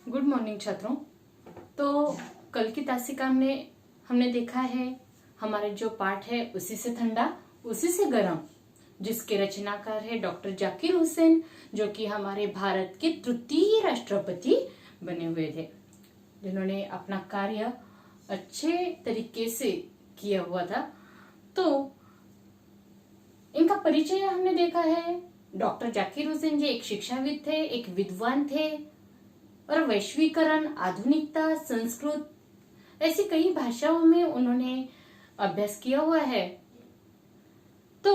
Good morning छात्रों। तो कल की तासिका में हमने देखा है हमारे जो पाठ है उसी से ठंडा उसी से गर्म, जिसके रचनाकार है डॉक्टर जाकिर हुसैन, जो कि हमारे भारत के तृतीय राष्ट्रपति बने हुए थे, जिन्होंने अपना कार्य अच्छे तरीके से किया हुआ था। तो इनका परिचय हमने देखा है। डॉक्टर जाकिर हुसैन जी एक शिक्षाविद थे, एक विद्वान थे और वैश्वीकरण, आधुनिकता, संस्कृत ऐसी कई भाषाओं में उन्होंने अभ्यास किया हुआ है। तो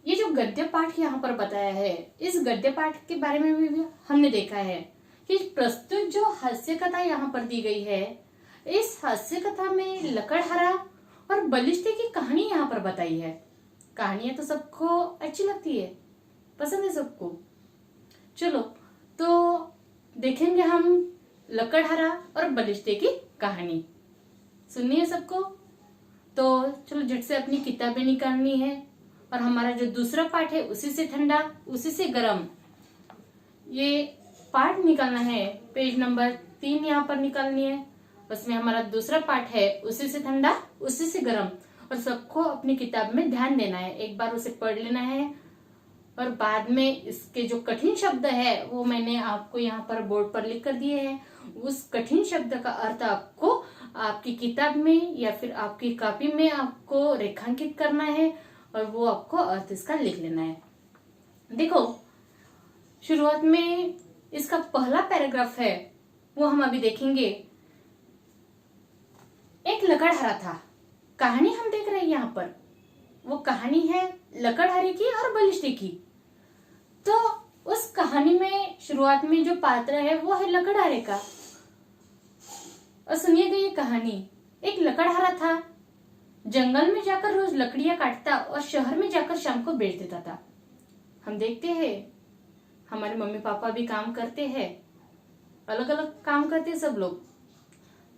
ये जो गद्य पाठ यहाँ पर बताया है, इस गद्य पाठ के बारे में भी हमने देखा है कि प्रस्तुत जो हास्य कथा यहाँ पर दी गई है, इस हास्य कथा में लकड़हारा और बलिष्ठे की कहानी यहाँ पर बताई है। कहानियां तो सबको अच्छी लगती है, पसंद है सबको। चलो तो देखेंगे हम लकड़हारा और बलिष्ठे की कहानी। सुननी है सबको? तो चलो झट से अपनी किताबें निकालनी है और हमारा जो दूसरा पाठ है उसी से ठंडा उसी से गर्म, ये पाठ निकालना है। पेज नंबर 3 यहाँ पर निकालनी है। उसमें हमारा दूसरा पाठ है उसी से ठंडा उसी से गर्म, और सबको अपनी किताब में ध्यान देना है, एक बार उसे पढ़ लेना है और बाद में इसके जो कठिन शब्द है वो मैंने आपको यहाँ पर बोर्ड पर लिख कर दिए हैं। उस कठिन शब्द का अर्थ आपको आपकी किताब में या फिर आपकी कॉपी में आपको रेखांकित करना है और वो आपको अर्थ इसका लिख लेना है। देखो, शुरुआत में इसका पहला पैराग्राफ है वो हम अभी देखेंगे। एक लकड़हारा था, कहानी हम देख रहे हैं यहाँ पर। वो कहानी है लकड़हारे की और बलिष्ठे की। तो उस कहानी में शुरुआत में जो पात्र है वो है लकड़हारे का। और सुनिएगा ये कहानी। एक लकड़हारा था, जंगल में जाकर रोज लकड़ियां काटता और शहर में जाकर शाम को बेच देता था। हम देखते हैं हमारे मम्मी पापा भी काम करते हैं, अलग अलग काम करते हैं सब लोग।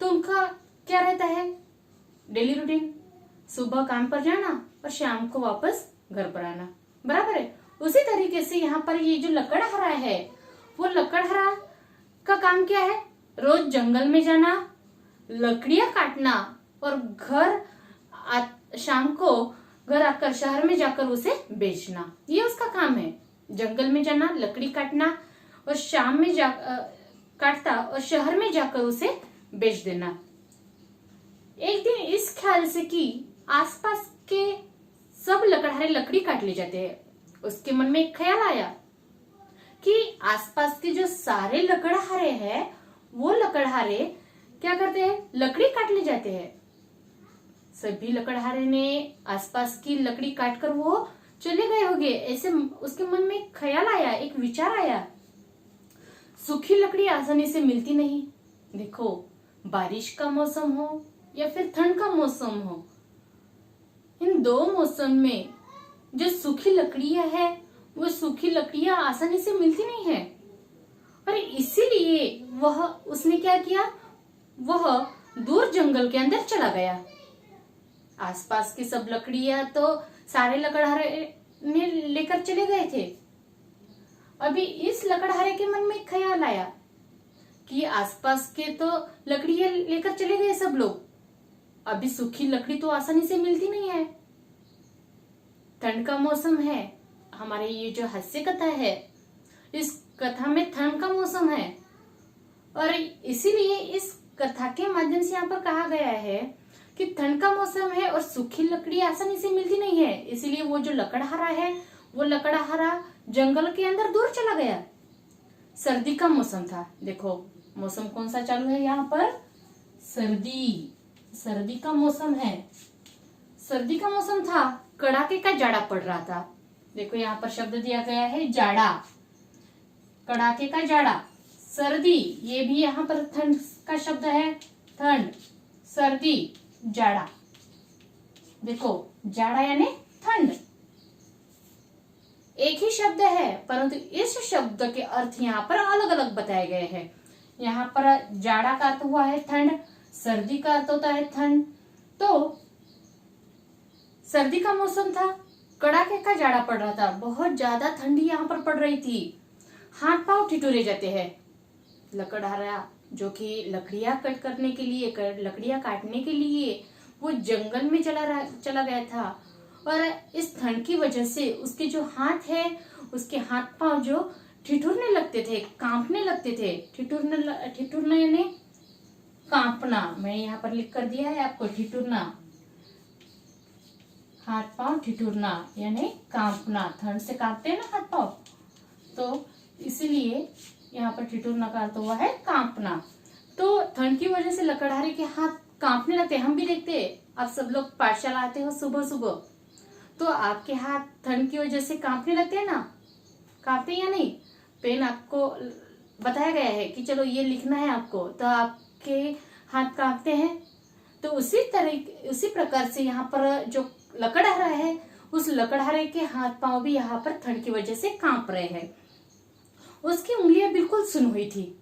तो उनका क्या रहता है डेली रूटीन? सुबह काम पर जाना और शाम को वापस घर पर आना, बराबर है। उसी तरीके से यहाँ पर ये जो लकड़हारा है, वो लकड़हारा का काम क्या है? रोज जंगल में जाना, लकड़ियां काटना और शाम को घर आकर शहर में जाकर उसे बेचना, ये उसका काम है। जंगल में जाना, लकड़ी काटना और शाम में काटता और शहर में जाकर उसे बेच देना। एक दिन इस ख्याल से कि आसपास के सब लकड़हारे लकड़ी काट ले जाते हैं, उसके मन में एक ख्याल आया कि आसपास के जो सारे लकड़हारे हैं वो लकड़हारे क्या करते हैं? लकड़ी काट ले जाते हैं। सभी लकड़हारे ने आसपास की लकड़ी काटकर वो चले गए होंगे, ऐसे उसके मन में एक ख्याल आया, एक विचार आया। सूखी लकड़ी आसानी से मिलती नहीं। देखो, बारिश का मौसम हो या फिर ठंड का मौसम हो, इन दो मौसम में जो सूखी लकड़ियां है वो सूखी लकड़ियां आसानी से मिलती नहीं है। और इसीलिए उसने क्या किया? वह दूर जंगल के अंदर चला गया। आसपास की सब लकड़ियां तो सारे लकड़हारे ने लेकर चले गए थे। अभी इस लकड़हारे के मन में एक ख्याल आया कि आसपास के तो लकड़ियां लेकर चले गए सब लोग, अभी सूखी लकड़ी तो आसानी से मिलती नहीं है। ठंड का मौसम है, हमारे ये जो हास्य कथा है इस कथा में ठंड का मौसम है और इसीलिए इस कथा के माध्यम से यहाँ पर कहा गया है कि ठंड का मौसम है और सूखी लकड़ी आसानी से मिलती नहीं है। इसीलिए वो जो लकड़हारा है वो लकड़हारा जंगल के अंदर दूर चला गया। सर्दी का मौसम था। देखो मौसम कौन सा चालू है यहाँ पर? सर्दी का मौसम है। सर्दी का मौसम था, कड़ाके का जाड़ा पड़ रहा था। देखो यहाँ पर शब्द दिया गया है जाड़ा, कड़ाके का जाड़ा, सर्दी, ये भी यहाँ पर ठंड का शब्द है। ठंड, सर्दी, जाड़ा। देखो जाड़ा यानी ठंड, एक ही शब्द है परंतु इस शब्द के अर्थ यहाँ पर अलग अलग बताए गए हैं। यहाँ पर जाड़ा का अर्थ हुआ है ठंड, सर्दी का अर्थ होता है ठंड। तो सर्दी का मौसम था, कड़ाके का जाड़ा पड़ रहा था, बहुत ज्यादा ठंडी यहाँ पर पड़ रही थी, हाथ पांव ठिठुरे जाते हैं। लकड़हारा जो कि लकड़ियां कट करने के लिए, लकड़ियां काटने के लिए वो जंगल में चला गया था। और इस ठंड की वजह से उसके जो हाथ है, उसके हाथ पांव जो ठिठुरने लगते थे, कांपने लगते थे। ठिठुरना यानी कांपना। मैं यहाँ पर लिख कर दिया है आपको, ठिठुरना, हाथ पांव ठिठुरना यानी कांपना। ठंड से कांपते हैं ना हाथ पांव, तो इसीलिए यहाँ पर ठिठुरना का अर्थ हुआ है कांपना। तो ठंड की वजह से लकड़हारे के हाथ कांपने लगते हैं। हम भी देखते हैं, आप सब लोग पाठशाला आते हो सुबह सुबह, तो आपके हाथ ठंड की वजह से कांपने लगते हैं ना, कांपते हैं या नहीं। पेन आपको बताया गया है कि चलो ये लिखना है आपको, तो आपके हाथ कांपते हैं। तो उसी प्रकार से यहाँ पर जो लकड़हारा है, उस लकड़हारे के हाथ पांव भी यहाँ पर ठंड की वजह से कांप रहे हैं। उसकी उंगलियां बिल्कुल सुन हुई थी।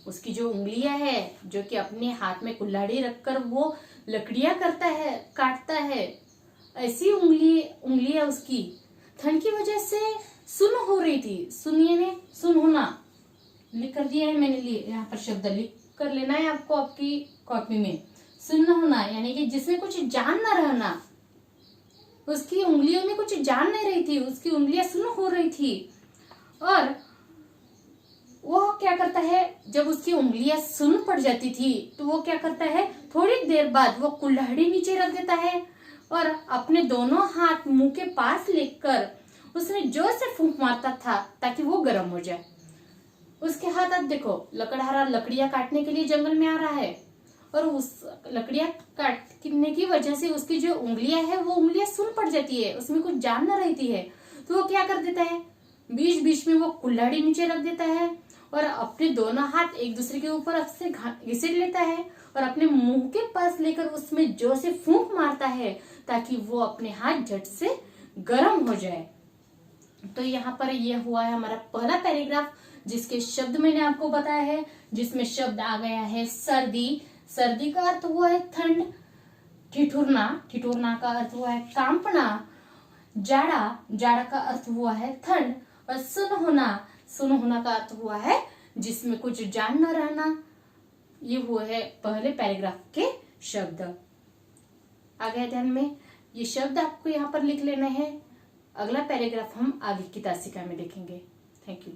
उसकी जो उंगलियां है, जो कि अपने हाथ में कुल्हाड़ी रखकर वो लकड़ियां करता है, काटता है, ऐसी उंगलियां उसकी ठंड की वजह से सुन हो रही थी। सुनिए ने सुन होना लिख कर दिया है मैंने, लिए यहाँ पर शब्द लिख कर लेना है आपको आपकी कॉपी में। सुन होना यानी कि जिसमें कुछ जान न रहना। उसकी उंगलियों में कुछ जान नहीं रही थी, उसकी उंगलियां सुन हो रही थी। और वो क्या करता है, जब उसकी उंगलियां सुन पड़ जाती थी तो वो क्या करता है, थोड़ी देर बाद वो कुल्हाड़ी नीचे रख देता है और अपने दोनों हाथ मुंह के पास लेकर उसमें जोर से फूंक मारता था ताकि वो गर्म हो जाए। उसके हाथ, आप देखो, लकड़हारा लकड़ियां काटने के लिए जंगल में आ रहा है और उस लकड़ियां काटने की वजह से उसकी जो उंगलियां है वो उंगलियां सुन पड़ जाती है, उसमें कुछ जान न रहती है। तो वो क्या कर देता है, बीच बीच में वो कुल्हाड़ी नीचे रख देता है और अपने दोनों हाथ एक दूसरे के ऊपर से घिसेट लेता है और अपने मुंह के पास लेकर उसमें जोर से फूंक मारता है ताकि वो अपने हाथ झट से गर्म हो जाए। तो यहाँ पर यह हुआ है हमारा पहला पैराग्राफ, जिसके शब्द मैंने आपको बताया है, जिसमें शब्द आ गया है सर्दी। सर्दी का अर्थ हुआ है ठंड। ठिठुरना, ठिठुरना का अर्थ हुआ है कांपना। जाड़ा, जाड़ा का अर्थ हुआ है ठंड। और सुन होना का अर्थ हुआ है जिसमें कुछ जान न रहना। ये हुए है पहले पैराग्राफ के शब्द। आ गया ध्यान में, ये शब्द आपको यहाँ पर लिख लेना है। अगला पैराग्राफ हम आगे की तासिका में देखेंगे। Thank you.